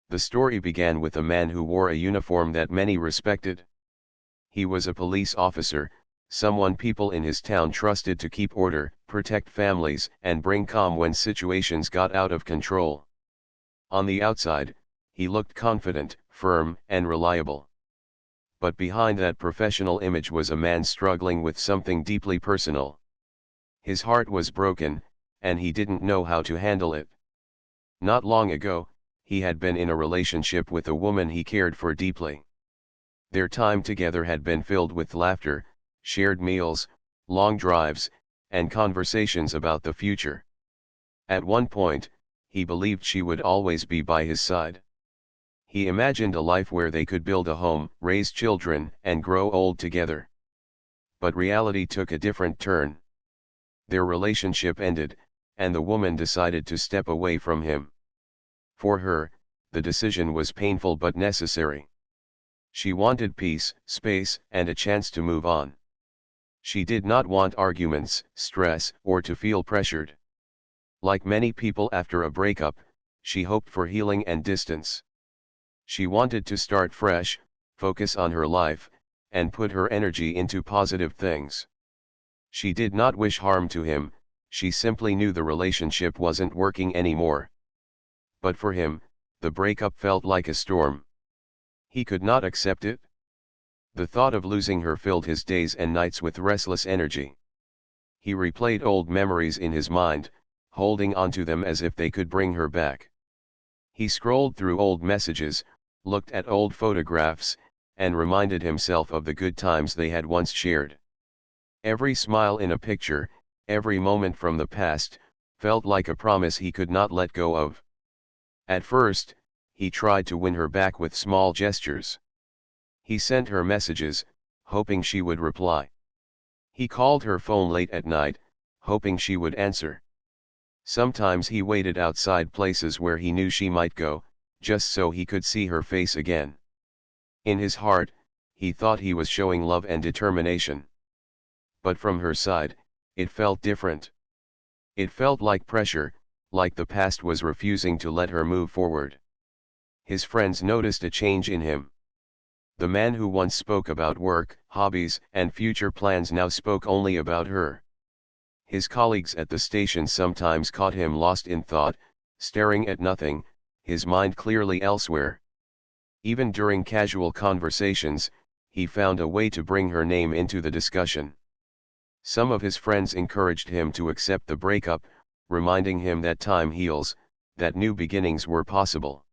The story began with a man who wore a uniform that many respected. He was a police officer, someone people in his town trusted to keep order, protect families, and bring calm when situations got out of control. On the outside, he looked confident, firm, and reliable. But behind that professional image was a man struggling with something deeply personal. His heart was broken, and he didn't know how to handle it. Not long ago, he had been in a relationship with a woman he cared for deeply. Their time together had been filled with laughter, shared meals, long drives, and conversations about the future. At one point, he believed she would always be by his side. He imagined a life where they could build a home, raise children, and grow old together. But reality took a different turn. Their relationship ended, and the woman decided to step away from him. For her, the decision was painful but necessary. She wanted peace, space, and a chance to move on. She did not want arguments, stress, or to feel pressured. Like many people after a breakup, she hoped for healing and distance. She wanted to start fresh, focus on her life, and put her energy into positive things. She did not wish harm to him, she simply knew the relationship wasn't working anymore. But for him, the breakup felt like a storm. He could not accept it. The thought of losing her filled his days and nights with restless energy. He replayed old memories in his mind, holding onto them as if they could bring her back. He scrolled through old messages, looked at old photographs, and reminded himself of the good times they had once shared. Every smile in a picture, every moment from the past, felt like a promise he could not let go of. At first, he tried to win her back with small gestures. He sent her messages, hoping she would reply. He called her phone late at night, hoping she would answer. Sometimes he waited outside places where he knew she might go, just so he could see her face again. In his heart, he thought he was showing love and determination. But from her side, it felt different. It felt like pressure, like the past was refusing to let her move forward. His friends noticed a change in him. The man who once spoke about work, hobbies, and future plans now spoke only about her. His colleagues at the station sometimes caught him lost in thought, staring at nothing, his mind clearly elsewhere. Even during casual conversations, he found a way to bring her name into the discussion. Some of his friends encouraged him to accept the breakup, reminding him that time heals, that new beginnings were possible.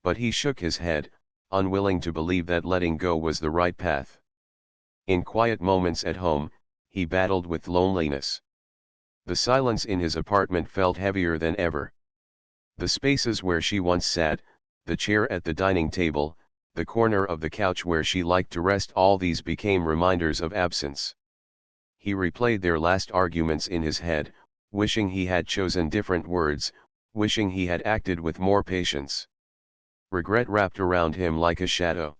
But he shook his head, unwilling to believe that letting go was the right path. In quiet moments at home, he battled with loneliness. The silence in his apartment felt heavier than ever. The spaces where she once sat, the chair at the dining table, the corner of the couch where she liked to rest, all these became reminders of absence. He replayed their last arguments in his head, wishing he had chosen different words, wishing he had acted with more patience. Regret wrapped around him like a shadow.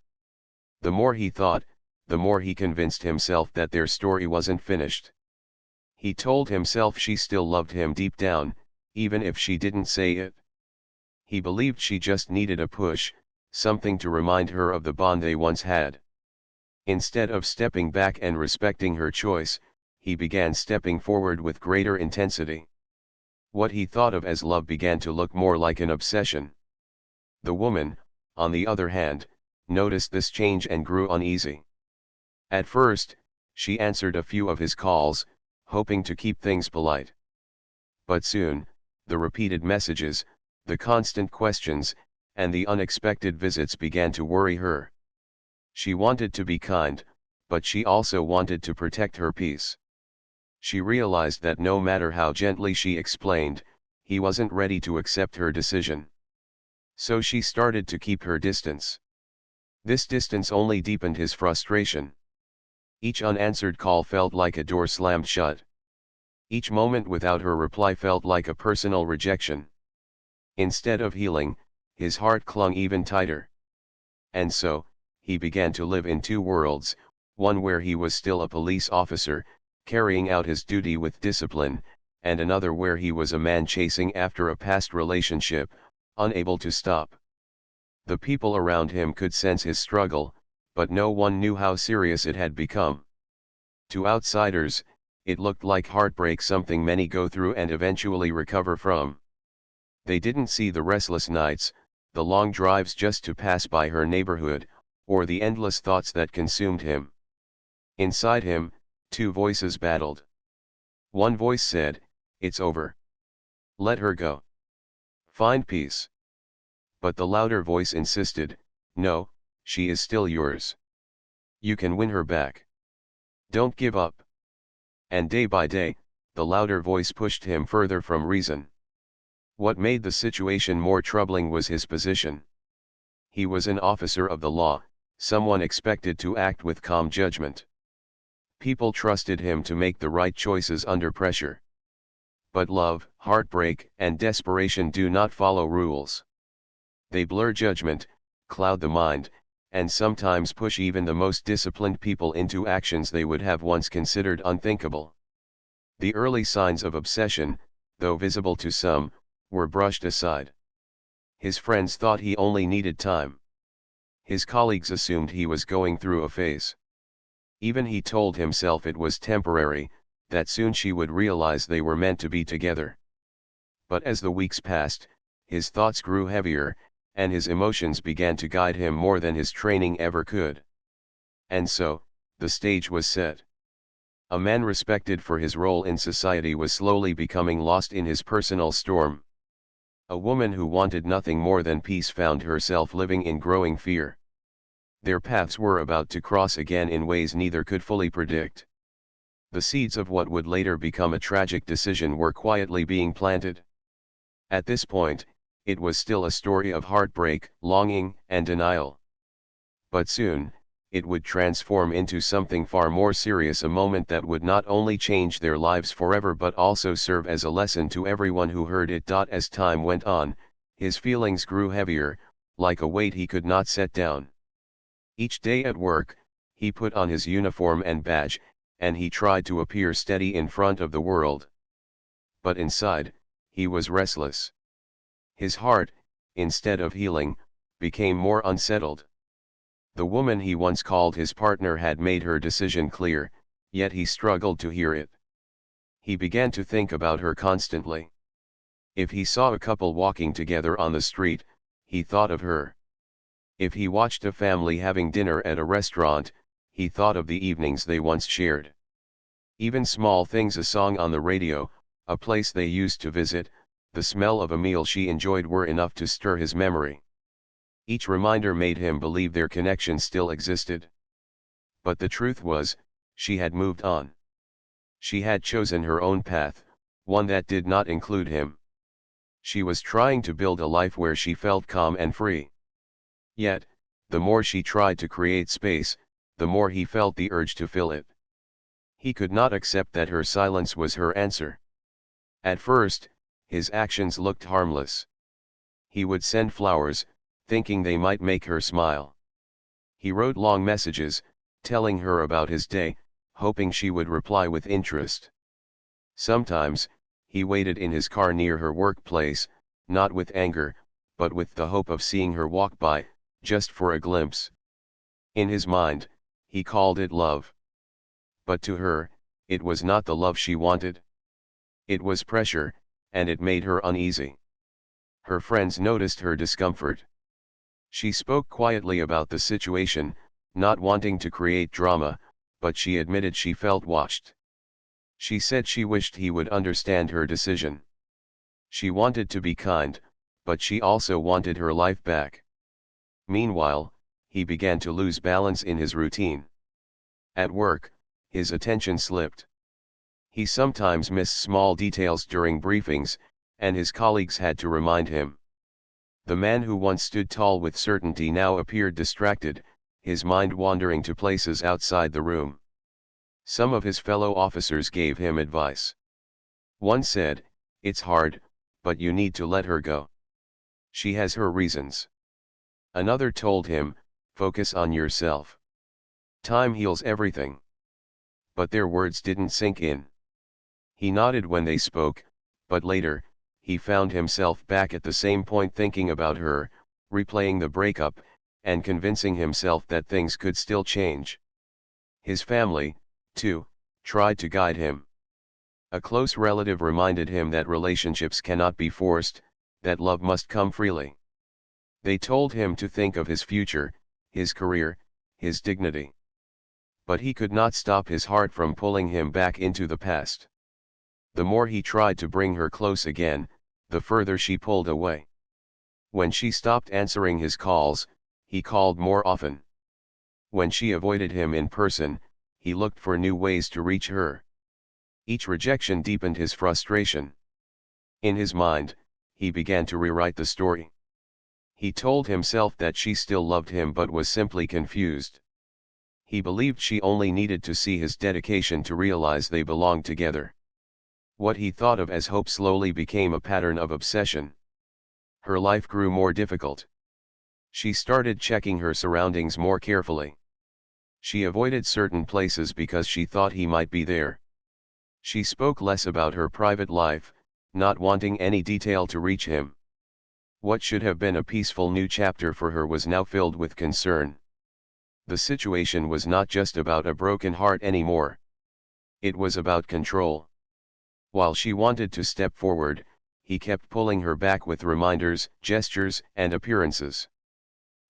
The more he thought, the more he convinced himself that their story wasn't finished. He told himself she still loved him deep down, even if she didn't say it. He believed she just needed a push, something to remind her of the bond they once had. Instead of stepping back and respecting her choice, he began stepping forward with greater intensity. What he thought of as love began to look more like an obsession. The woman, on the other hand, noticed this change and grew uneasy. At first, she answered a few of his calls, hoping to keep things polite. But soon, the repeated messages, the constant questions, and the unexpected visits began to worry her. She wanted to be kind, but she also wanted to protect her peace. She realized that no matter how gently she explained, he wasn't ready to accept her decision. So she started to keep her distance. This distance only deepened his frustration. Each unanswered call felt like a door slammed shut. Each moment without her reply felt like a personal rejection. Instead of healing, his heart clung even tighter. And so, he began to live in two worlds, one where he was still a police officer, carrying out his duty with discipline, and another where he was a man chasing after a past relationship, unable to stop. The people around him could sense his struggle, but no one knew how serious it had become. To outsiders, it looked like heartbreak, something many go through and eventually recover from. They didn't see the restless nights, the long drives just to pass by her neighborhood, or the endless thoughts that consumed him. Inside him, two voices battled. One voice said, "It's over. Let her go. Find peace." But the louder voice insisted, "No, she is still yours. You can win her back. Don't give up." And day by day, the louder voice pushed him further from reason. What made the situation more troubling was his position. He was an officer of the law, someone expected to act with calm judgment. People trusted him to make the right choices under pressure. But love, heartbreak, and desperation do not follow rules. They blur judgment, cloud the mind, and sometimes push even the most disciplined people into actions they would have once considered unthinkable. The early signs of obsession, though visible to some, were brushed aside. His friends thought he only needed time. His colleagues assumed he was going through a phase. Even he told himself it was temporary, that soon she would realize they were meant to be together. But as the weeks passed, his thoughts grew heavier, and his emotions began to guide him more than his training ever could. And so, the stage was set. A man respected for his role in society was slowly becoming lost in his personal storm. A woman who wanted nothing more than peace found herself living in growing fear. Their paths were about to cross again in ways neither could fully predict. The seeds of what would later become a tragic decision were quietly being planted. At this point, it was still a story of heartbreak, longing, and denial. But soon, it would transform into something far more serious, a moment that would not only change their lives forever but also serve as a lesson to everyone who heard it. As time went on, his feelings grew heavier, like a weight he could not set down. Each day at work, he put on his uniform and badge, and he tried to appear steady in front of the world. But inside, he was restless. His heart, instead of healing, became more unsettled. The woman he once called his partner had made her decision clear, yet he struggled to hear it. He began to think about her constantly. If he saw a couple walking together on the street, he thought of her. If he watched a family having dinner at a restaurant, he thought of the evenings they once shared. Even small things, a song on the radio, a place they used to visit, the smell of a meal she enjoyed, were enough to stir his memory. Each reminder made him believe their connection still existed. But the truth was, she had moved on. She had chosen her own path, one that did not include him. She was trying to build a life where she felt calm and free. Yet, the more she tried to create space, the more he felt the urge to fill it. He could not accept that her silence was her answer. At first, his actions looked harmless. He would send flowers, thinking they might make her smile. He wrote long messages, telling her about his day, hoping she would reply with interest. Sometimes, he waited in his car near her workplace, not with anger, but with the hope of seeing her walk by, just for a glimpse. In his mind, he called it love. But to her, it was not the love she wanted. It was pressure, and it made her uneasy. Her friends noticed her discomfort. She spoke quietly about the situation, not wanting to create drama, but she admitted she felt watched. She said she wished he would understand her decision. She wanted to be kind, but she also wanted her life back. Meanwhile, he began to lose balance in his routine. At work, his attention slipped. He sometimes missed small details during briefings, and his colleagues had to remind him. The man who once stood tall with certainty now appeared distracted, his mind wandering to places outside the room. Some of his fellow officers gave him advice. One said, "It's hard, but you need to let her go. She has her reasons." Another told him, "Focus on yourself. Time heals everything." But their words didn't sink in. He nodded when they spoke, but later, he found himself back at the same point, thinking about her, replaying the breakup, and convincing himself that things could still change. His family, too, tried to guide him. A close relative reminded him that relationships cannot be forced, that love must come freely. They told him to think of his future, his career, his dignity. But he could not stop his heart from pulling him back into the past. The more he tried to bring her close again, the further she pulled away. When she stopped answering his calls, he called more often. When she avoided him in person, he looked for new ways to reach her. Each rejection deepened his frustration. In his mind, he began to rewrite the story. He told himself that she still loved him but was simply confused. He believed she only needed to see his dedication to realize they belonged together. What he thought of as hope slowly became a pattern of obsession. Her life grew more difficult. She started checking her surroundings more carefully. She avoided certain places because she thought he might be there. She spoke less about her private life, not wanting any detail to reach him. What should have been a peaceful new chapter for her was now filled with concern. The situation was not just about a broken heart anymore. It was about control. While she wanted to step forward, he kept pulling her back with reminders, gestures, and appearances.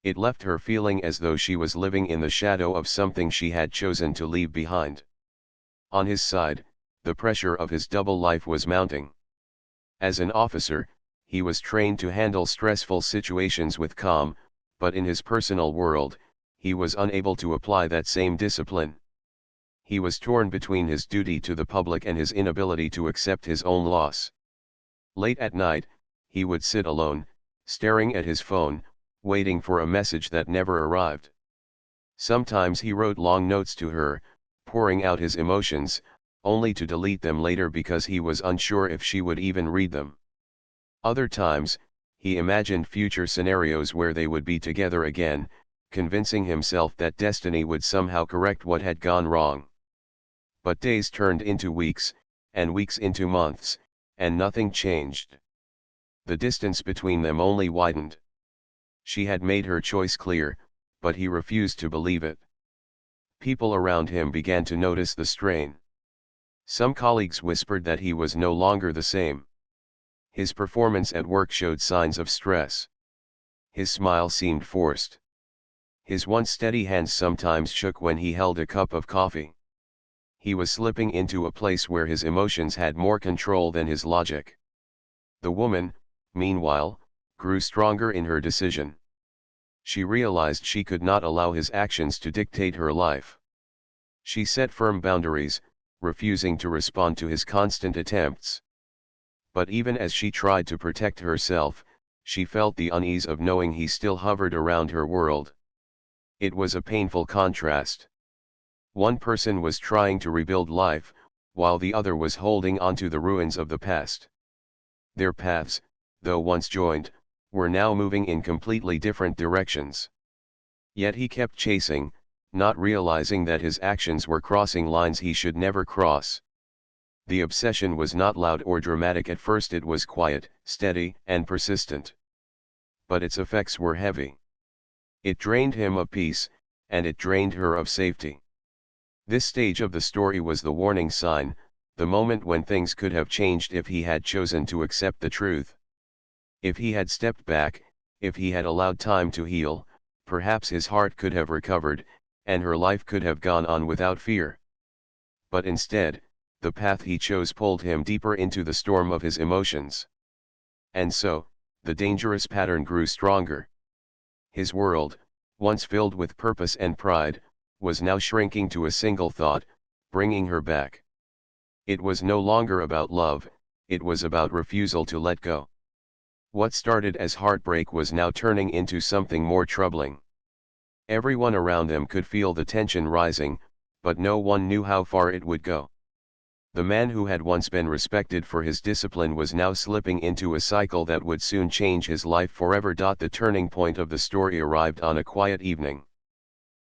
It left her feeling as though she was living in the shadow of something she had chosen to leave behind. On his side, the pressure of his double life was mounting. As an officer, he was trained to handle stressful situations with calm, but in his personal world, he was unable to apply that same discipline. He was torn between his duty to the public and his inability to accept his own loss. Late at night, he would sit alone, staring at his phone, waiting for a message that never arrived. Sometimes he wrote long notes to her, pouring out his emotions, only to delete them later because he was unsure if she would even read them. Other times, he imagined future scenarios where they would be together again, convincing himself that destiny would somehow correct what had gone wrong. But days turned into weeks, and weeks into months, and nothing changed. The distance between them only widened. She had made her choice clear, but he refused to believe it. People around him began to notice the strain. Some colleagues whispered that he was no longer the same. His performance at work showed signs of stress. His smile seemed forced. His once steady hands sometimes shook when he held a cup of coffee. He was slipping into a place where his emotions had more control than his logic. The woman, meanwhile, grew stronger in her decision. She realized she could not allow his actions to dictate her life. She set firm boundaries, refusing to respond to his constant attempts. But even as she tried to protect herself, she felt the unease of knowing he still hovered around her world. It was a painful contrast. One person was trying to rebuild life, while the other was holding onto the ruins of the past. Their paths, though once joined, were now moving in completely different directions. Yet he kept chasing, not realizing that his actions were crossing lines he should never cross. The obsession was not loud or dramatic at first. It was quiet, steady, and persistent. But its effects were heavy. It drained him of peace, and it drained her of safety. This stage of the story was the warning sign, the moment when things could have changed if he had chosen to accept the truth. If he had stepped back, if he had allowed time to heal, perhaps his heart could have recovered, and her life could have gone on without fear. But instead, the path he chose pulled him deeper into the storm of his emotions. And so, the dangerous pattern grew stronger. His world, once filled with purpose and pride, was now shrinking to a single thought, bringing her back. It was no longer about love, it was about refusal to let go. What started as heartbreak was now turning into something more troubling. Everyone around them could feel the tension rising, but no one knew how far it would go. The man who had once been respected for his discipline was now slipping into a cycle that would soon change his life forever. The turning point of the story arrived on a quiet evening.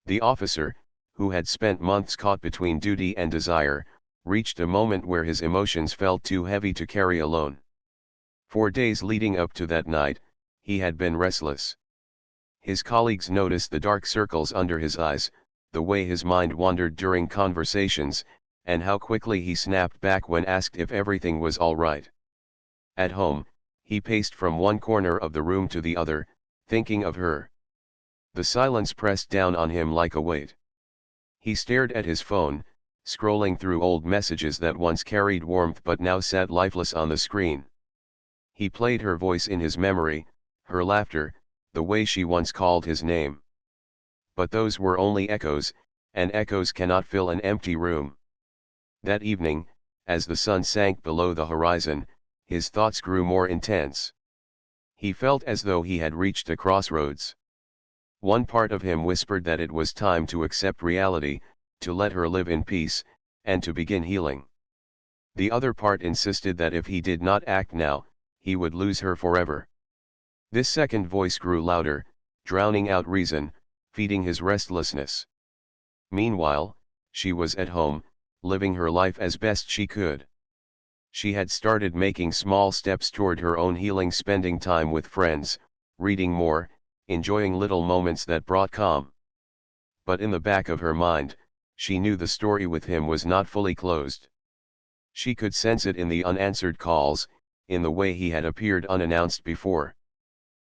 The officer, who had spent months caught between duty and desire, reached a moment where his emotions felt too heavy to carry alone. For days leading up to that night, he had been restless. His colleagues noticed the dark circles under his eyes, the way his mind wandered during conversations, and how quickly he snapped back when asked if everything was all right. At home, he paced from one corner of the room to the other, thinking of her. The silence pressed down on him like a weight. He stared at his phone, scrolling through old messages that once carried warmth but now sat lifeless on the screen. He played her voice in his memory, her laughter, the way she once called his name. But those were only echoes, and echoes cannot fill an empty room. That evening, as the sun sank below the horizon, his thoughts grew more intense. He felt as though he had reached a crossroads. One part of him whispered that it was time to accept reality, to let her live in peace, and to begin healing. The other part insisted that if he did not act now, he would lose her forever. This second voice grew louder, drowning out reason, feeding his restlessness. Meanwhile, she was at home, living her life as best she could. She had started making small steps toward her own healing, spending time with friends, reading more, enjoying little moments that brought calm. But in the back of her mind, she knew the story with him was not fully closed. She could sense it in the unanswered calls, in the way he had appeared unannounced before.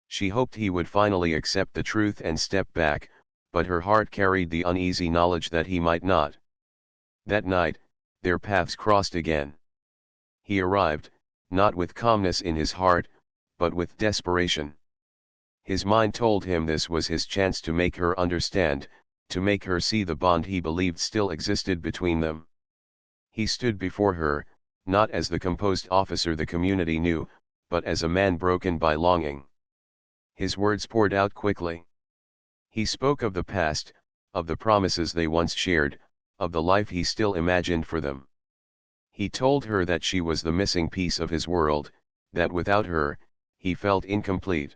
She hoped he would finally accept the truth and step back, but her heart carried the uneasy knowledge that he might not. That night, their paths crossed again. He arrived, not with calmness in his heart, but with desperation. His mind told him this was his chance to make her understand, to make her see the bond he believed still existed between them. He stood before her, not as the composed officer the community knew, but as a man broken by longing. His words poured out quickly. He spoke of the past, of the promises they once shared, of the life he still imagined for them. He told her that she was the missing piece of his world, that without her, he felt incomplete.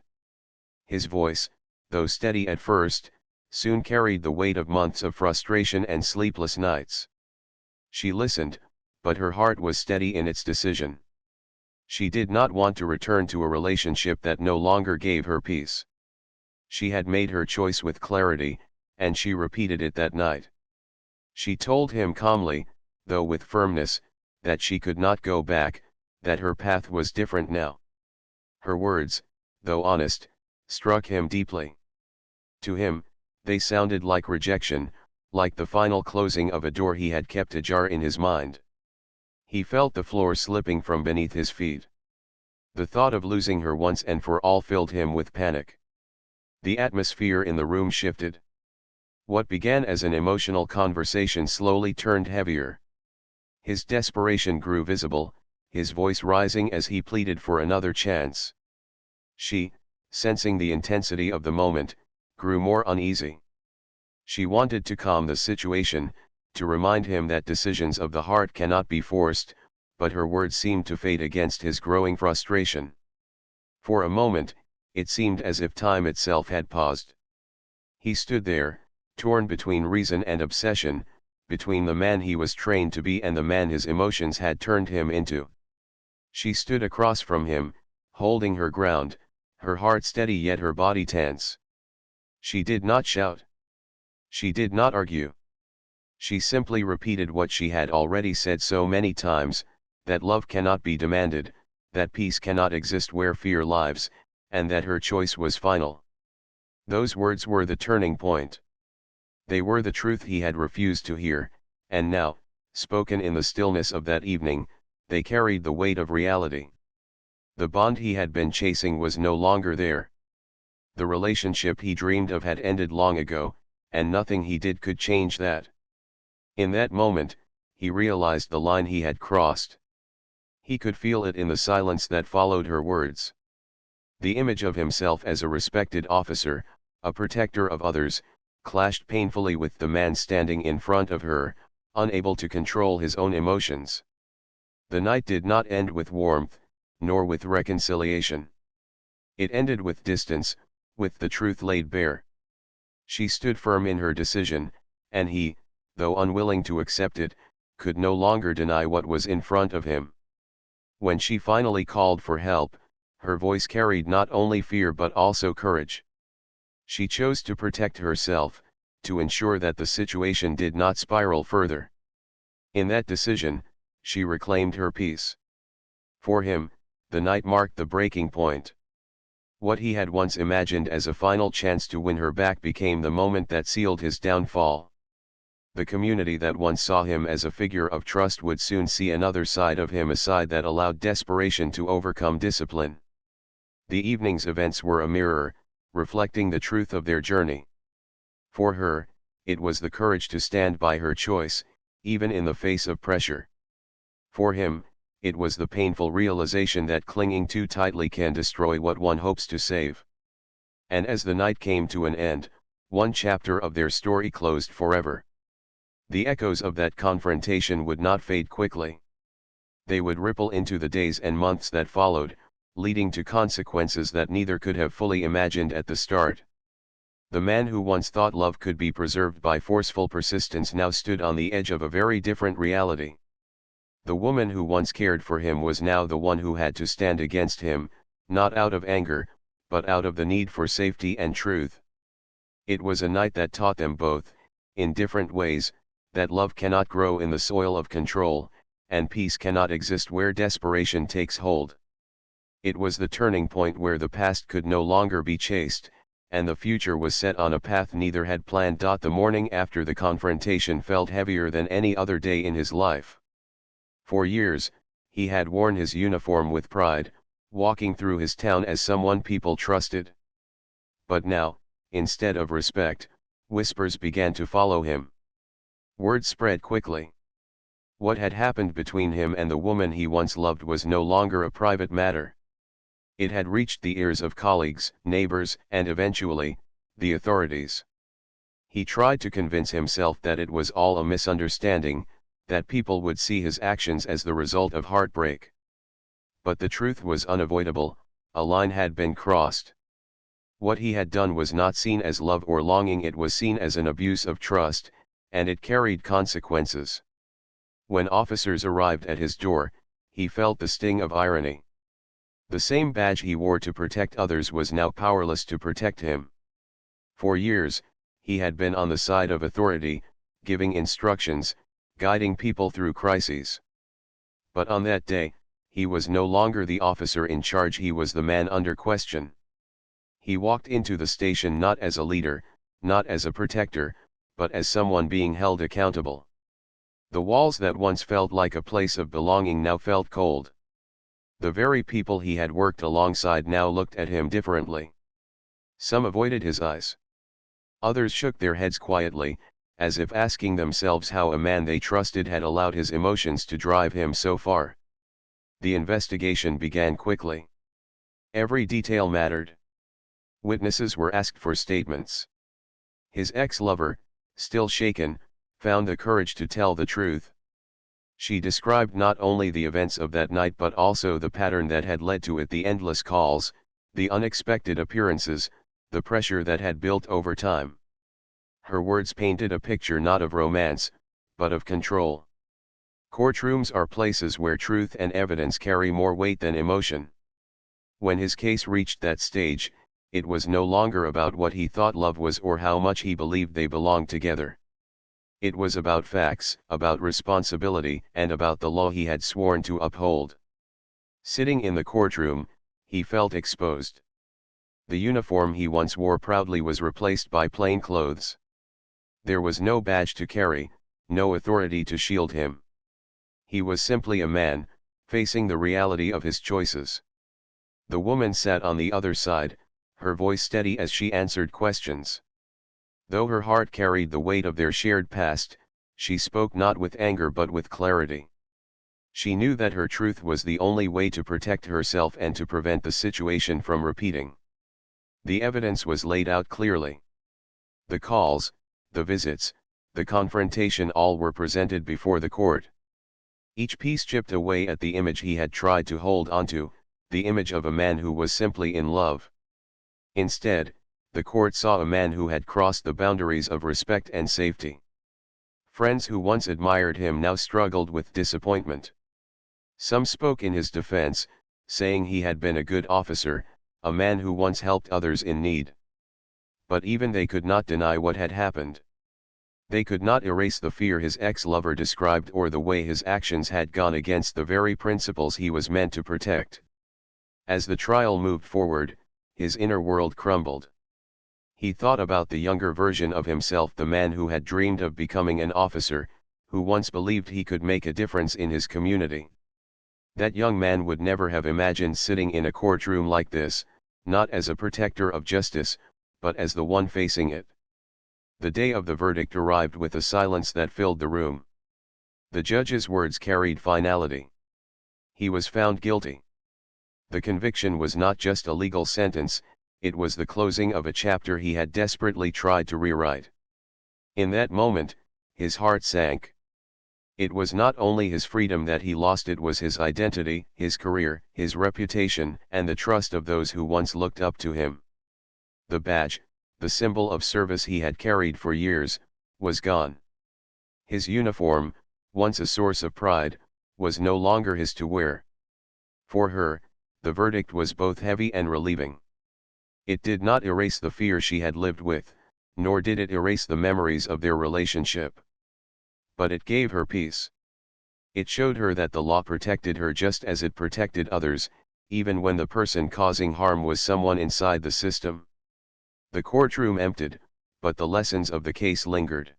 His voice, though steady at first, soon carried the weight of months of frustration and sleepless nights. She listened, but her heart was steady in its decision. She did not want to return to a relationship that no longer gave her peace. She had made her choice with clarity, and she repeated it that night. She told him calmly, though with firmness, that she could not go back, that her path was different now. Her words, though honest, struck him deeply. To him, they sounded like rejection, like the final closing of a door he had kept ajar in his mind. He felt the floor slipping from beneath his feet. The thought of losing her once and for all filled him with panic. The atmosphere in the room shifted. What began as an emotional conversation slowly turned heavier. His desperation grew visible, his voice rising as he pleaded for another chance. She, sensing the intensity of the moment, grew more uneasy. She wanted to calm the situation, to remind him that decisions of the heart cannot be forced, but her words seemed to fade against his growing frustration. For a moment, it seemed as if time itself had paused. He stood there, torn between reason and obsession, between the man he was trained to be and the man his emotions had turned him into. She stood across from him, holding her ground, her heart steady yet her body tense. She did not shout. She did not argue. She simply repeated what she had already said so many times, that love cannot be demanded, that peace cannot exist where fear lives, and that her choice was final. Those words were the turning point. They were the truth he had refused to hear, and now, spoken in the stillness of that evening, they carried the weight of reality. The bond he had been chasing was no longer there. The relationship he dreamed of had ended long ago, and nothing he did could change that. In that moment, he realized the line he had crossed. He could feel it in the silence that followed her words. The image of himself as a respected officer, a protector of others, clashed painfully with the man standing in front of her, unable to control his own emotions. The night did not end with warmth, nor with reconciliation. It ended with distance, with the truth laid bare. She stood firm in her decision, and he, though unwilling to accept it, could no longer deny what was in front of him. When she finally called for help, her voice carried not only fear but also courage. She chose to protect herself, to ensure that the situation did not spiral further. In that decision, she reclaimed her peace. For him, the night marked the breaking point. What he had once imagined as a final chance to win her back became the moment that sealed his downfall. The community that once saw him as a figure of trust would soon see another side of him, a side that allowed desperation to overcome discipline. The evening's events were a mirror, reflecting the truth of their journey. For her, it was the courage to stand by her choice, even in the face of pressure. For him, it was the painful realization that clinging too tightly can destroy what one hopes to save. And as the night came to an end, one chapter of their story closed forever. The echoes of that confrontation would not fade quickly. They would ripple into the days and months that followed, leading to consequences that neither could have fully imagined at the start. The man who once thought love could be preserved by forceful persistence now stood on the edge of a very different reality. The woman who once cared for him was now the one who had to stand against him, not out of anger, but out of the need for safety and truth. It was a night that taught them both, in different ways, that love cannot grow in the soil of control, and peace cannot exist where desperation takes hold. It was the turning point where the past could no longer be chased, and the future was set on a path neither had planned. The morning after the confrontation felt heavier than any other day in his life. For years, he had worn his uniform with pride, walking through his town as someone people trusted. But now, instead of respect, whispers began to follow him. Word spread quickly. What had happened between him and the woman he once loved was no longer a private matter. It had reached the ears of colleagues, neighbors, and eventually, the authorities. He tried to convince himself that it was all a misunderstanding, that people would see his actions as the result of heartbreak. But the truth was unavoidable, a line had been crossed. What he had done was not seen as love or longing, it was seen as an abuse of trust, and it carried consequences. When officers arrived at his door, he felt the sting of irony. The same badge he wore to protect others was now powerless to protect him. For years, he had been on the side of authority, giving instructions, guiding people through crises. But on that day, he was no longer the officer in charge, he was the man under question. He walked into the station not as a leader, not as a protector, but as someone being held accountable. The walls that once felt like a place of belonging now felt cold. The very people he had worked alongside now looked at him differently. Some avoided his eyes. Others shook their heads quietly, as if asking themselves how a man they trusted had allowed his emotions to drive him so far. The investigation began quickly. Every detail mattered. Witnesses were asked for statements. His ex-lover, still shaken, found the courage to tell the truth. She described not only the events of that night but also the pattern that had led to it, the endless calls, the unexpected appearances, the pressure that had built over time. Her words painted a picture not of romance, but of control. Courtrooms are places where truth and evidence carry more weight than emotion. When his case reached that stage, it was no longer about what he thought love was or how much he believed they belonged together. It was about facts, about responsibility, and about the law he had sworn to uphold. Sitting in the courtroom, he felt exposed. The uniform he once wore proudly was replaced by plain clothes. There was no badge to carry, no authority to shield him. He was simply a man, facing the reality of his choices. The woman sat on the other side, her voice steady as she answered questions. Though her heart carried the weight of their shared past, she spoke not with anger but with clarity. She knew that her truth was the only way to protect herself and to prevent the situation from repeating. The evidence was laid out clearly. The calls, the visits, the confrontation, all were presented before the court. Each piece chipped away at the image he had tried to hold onto, the image of a man who was simply in love. Instead, the court saw a man who had crossed the boundaries of respect and safety. Friends who once admired him now struggled with disappointment. Some spoke in his defense, saying he had been a good officer, a man who once helped others in need. But even they could not deny what had happened. They could not erase the fear his ex-lover described or the way his actions had gone against the very principles he was meant to protect. As the trial moved forward, his inner world crumbled. He thought about the younger version of himself, the man who had dreamed of becoming an officer, who once believed he could make a difference in his community. That young man would never have imagined sitting in a courtroom like this, not as a protector of justice, but as the one facing it. The day of the verdict arrived with a silence that filled the room. The judge's words carried finality. He was found guilty. The conviction was not just a legal sentence, it was the closing of a chapter he had desperately tried to rewrite. In that moment, his heart sank. It was not only his freedom that he lost, it was his identity, his career, his reputation, and the trust of those who once looked up to him. The badge, the symbol of service he had carried for years, was gone. His uniform, once a source of pride, was no longer his to wear. For her, the verdict was both heavy and relieving. It did not erase the fear she had lived with, nor did it erase the memories of their relationship. But it gave her peace. It showed her that the law protected her just as it protected others, even when the person causing harm was someone inside the system. The courtroom emptied, but the lessons of the case lingered.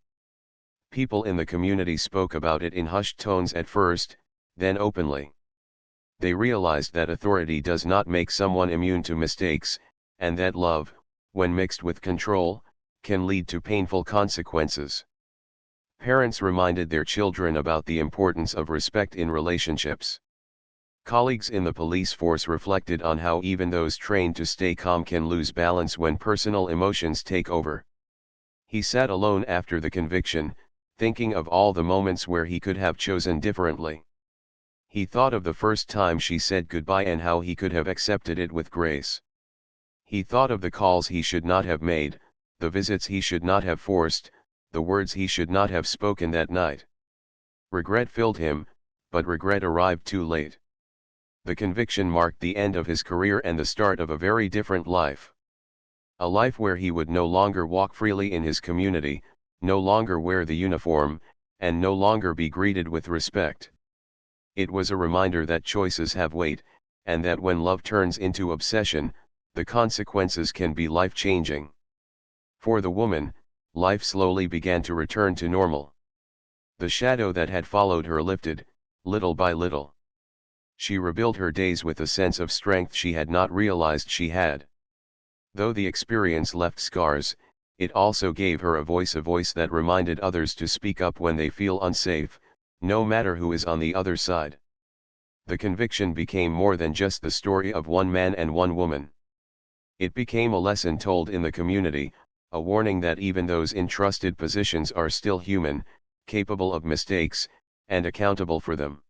People in the community spoke about it in hushed tones at first, then openly. They realized that authority does not make someone immune to mistakes, and that love, when mixed with control, can lead to painful consequences. Parents reminded their children about the importance of respect in relationships. Colleagues in the police force reflected on how even those trained to stay calm can lose balance when personal emotions take over. He sat alone after the conviction, thinking of all the moments where he could have chosen differently. He thought of the first time she said goodbye and how he could have accepted it with grace. He thought of the calls he should not have made, the visits he should not have forced, the words he should not have spoken that night. Regret filled him, but regret arrived too late. The conviction marked the end of his career and the start of a very different life. A life where he would no longer walk freely in his community, no longer wear the uniform, and no longer be greeted with respect. It was a reminder that choices have weight, and that when love turns into obsession, the consequences can be life-changing. For the woman, life slowly began to return to normal. The shadow that had followed her lifted, little by little. She rebuilt her days with a sense of strength she had not realized she had. Though the experience left scars, it also gave her a voice that reminded others to speak up when they feel unsafe, no matter who is on the other side. The conviction became more than just the story of one man and one woman. It became a lesson told in the community, a warning that even those in trusted positions are still human, capable of mistakes, and accountable for them.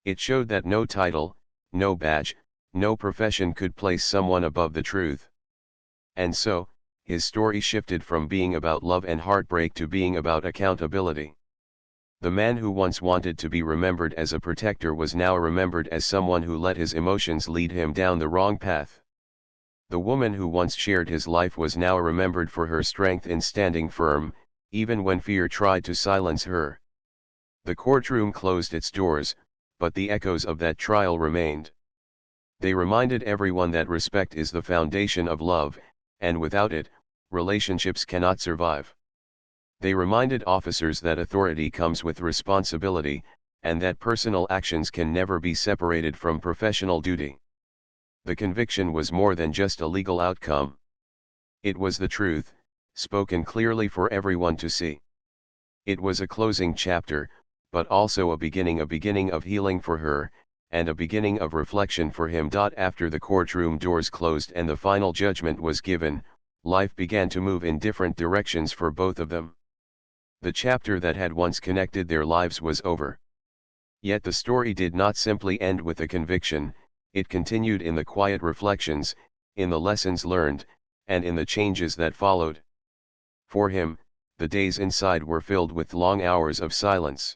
It showed that no title, no badge, no profession could place someone above the truth. And so, his story shifted from being about love and heartbreak to being about accountability. The man who once wanted to be remembered as a protector was now remembered as someone who let his emotions lead him down the wrong path. The woman who once shared his life was now remembered for her strength in standing firm, even when fear tried to silence her. The courtroom closed its doors, but the echoes of that trial remained. They reminded everyone that respect is the foundation of love, and without it, relationships cannot survive. They reminded officers that authority comes with responsibility, and that personal actions can never be separated from professional duty. The conviction was more than just a legal outcome. It was the truth, spoken clearly for everyone to see. It was a closing chapter, but also a beginning of healing for her, and a beginning of reflection for him. After the courtroom doors closed and the final judgment was given, life began to move in different directions for both of them. The chapter that had once connected their lives was over. Yet the story did not simply end with the conviction, it continued in the quiet reflections, in the lessons learned, and in the changes that followed. For him, the days inside were filled with long hours of silence.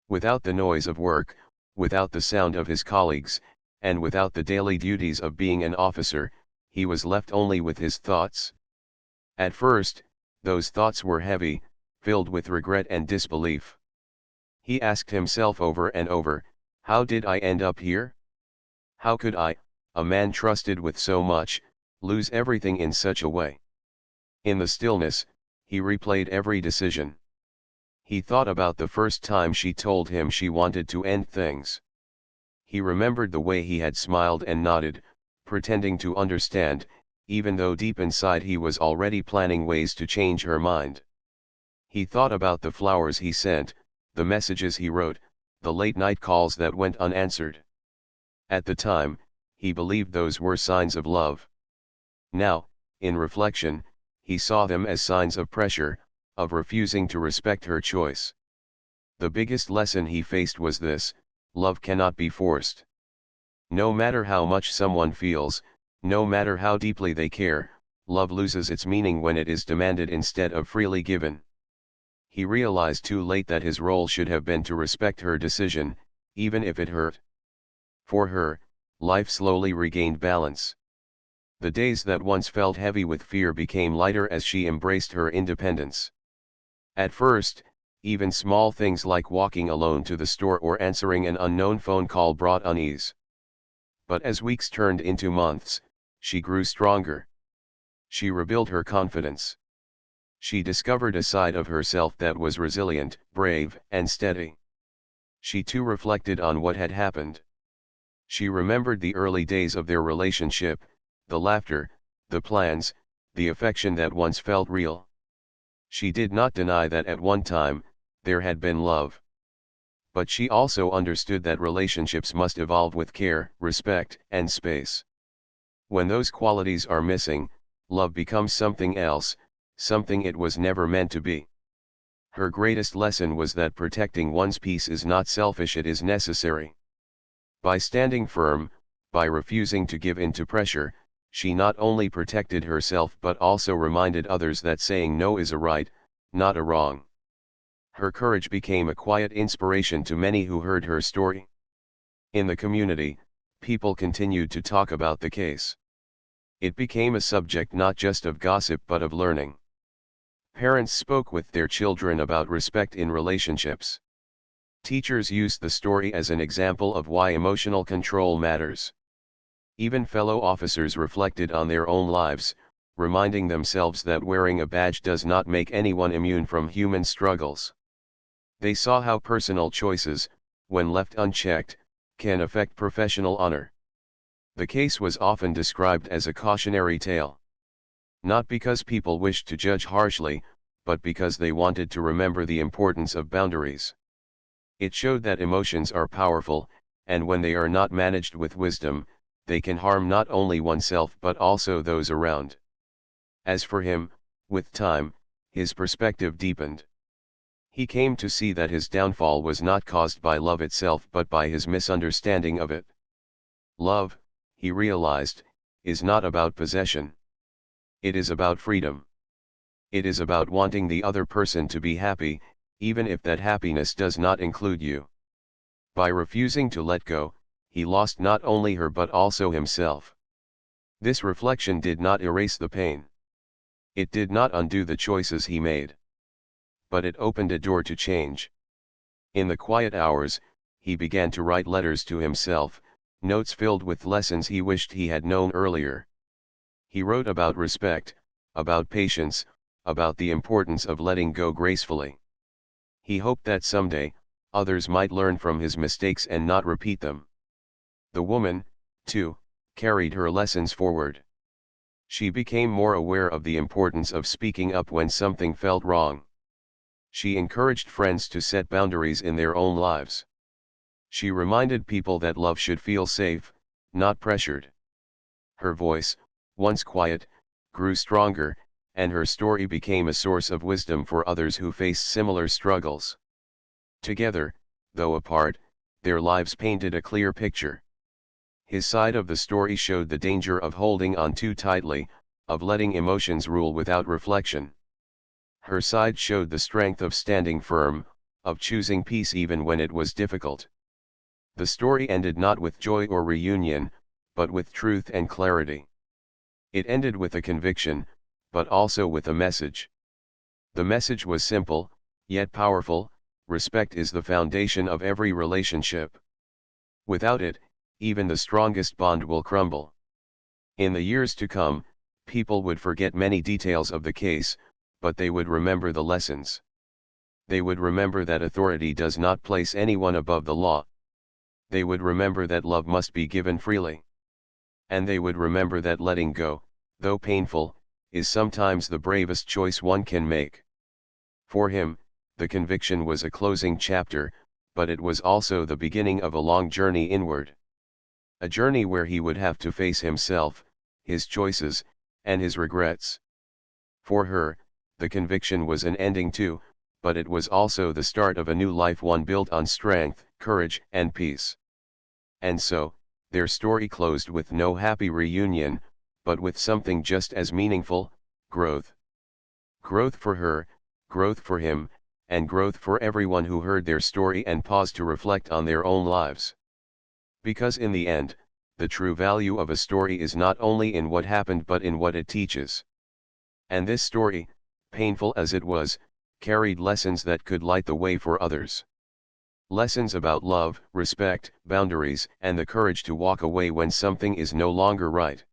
Without the noise of work, without the sound of his colleagues, and without the daily duties of being an officer, he was left only with his thoughts. At first, those thoughts were heavy, filled with regret and disbelief. He asked himself over and over, how did I end up here? How could I, a man trusted with so much, lose everything in such a way? In the stillness, he replayed every decision. He thought about the first time she told him she wanted to end things. He remembered the way he had smiled and nodded, pretending to understand, even though deep inside he was already planning ways to change her mind. He thought about the flowers he sent, the messages he wrote, the late-night calls that went unanswered. At the time, he believed those were signs of love. Now, in reflection, he saw them as signs of pressure, of refusing to respect her choice. The biggest lesson he faced was this: love cannot be forced. No matter how much someone feels, no matter how deeply they care, love loses its meaning when it is demanded instead of freely given. He realized too late that his role should have been to respect her decision, even if it hurt. For her, life slowly regained balance. The days that once felt heavy with fear became lighter as she embraced her independence. At first, even small things like walking alone to the store or answering an unknown phone call brought unease. But as weeks turned into months, she grew stronger. She rebuilt her confidence. She discovered a side of herself that was resilient, brave, and steady. She too reflected on what had happened. She remembered the early days of their relationship, the laughter, the plans, the affection that once felt real. She did not deny that at one time, there had been love. But she also understood that relationships must evolve with care, respect, and space. When those qualities are missing, love becomes something else, something it was never meant to be. Her greatest lesson was that protecting one's peace is not selfish, it is necessary. By standing firm, by refusing to give in to pressure, she not only protected herself but also reminded others that saying no is a right, not a wrong. Her courage became a quiet inspiration to many who heard her story. In the community, people continued to talk about the case. It became a subject not just of gossip but of learning. Parents spoke with their children about respect in relationships. Teachers used the story as an example of why emotional control matters. Even fellow officers reflected on their own lives, reminding themselves that wearing a badge does not make anyone immune from human struggles. They saw how personal choices, when left unchecked, can affect professional honor. The case was often described as a cautionary tale. Not because people wished to judge harshly, but because they wanted to remember the importance of boundaries. It showed that emotions are powerful, and when they are not managed with wisdom, they can harm not only oneself but also those around. As for him, with time, his perspective deepened. He came to see that his downfall was not caused by love itself but by his misunderstanding of it. Love, he realized, is not about possession. It is about freedom. It is about wanting the other person to be happy, even if that happiness does not include you. By refusing to let go, he lost not only her but also himself. This reflection did not erase the pain. It did not undo the choices he made. But it opened a door to change. In the quiet hours, he began to write letters to himself, notes filled with lessons he wished he had known earlier. He wrote about respect, about patience, about the importance of letting go gracefully. He hoped that someday, others might learn from his mistakes and not repeat them. The woman, too, carried her lessons forward. She became more aware of the importance of speaking up when something felt wrong. She encouraged friends to set boundaries in their own lives. She reminded people that love should feel safe, not pressured. Her voice, once quiet, grew stronger, and her story became a source of wisdom for others who faced similar struggles. Together, though apart, their lives painted a clear picture. His side of the story showed the danger of holding on too tightly, of letting emotions rule without reflection. Her side showed the strength of standing firm, of choosing peace even when it was difficult. The story ended not with joy or reunion, but with truth and clarity. It ended with a conviction: but also with a message. The message was simple, yet powerful: respect is the foundation of every relationship. Without it, even the strongest bond will crumble. In the years to come, people would forget many details of the case, but they would remember the lessons. They would remember that authority does not place anyone above the law. They would remember that love must be given freely. And they would remember that letting go, though painful, is sometimes the bravest choice one can make. For him, the conviction was a closing chapter, but it was also the beginning of a long journey inward. A journey where he would have to face himself, his choices, and his regrets. For her, the conviction was an ending too, but it was also the start of a new life, one built on strength, courage, and peace. And so, their story closed with no happy reunion, but with something just as meaningful: growth. Growth for her, growth for him, and growth for everyone who heard their story and paused to reflect on their own lives. Because in the end, the true value of a story is not only in what happened but in what it teaches. And this story, painful as it was, carried lessons that could light the way for others. Lessons about love, respect, boundaries, and the courage to walk away when something is no longer right.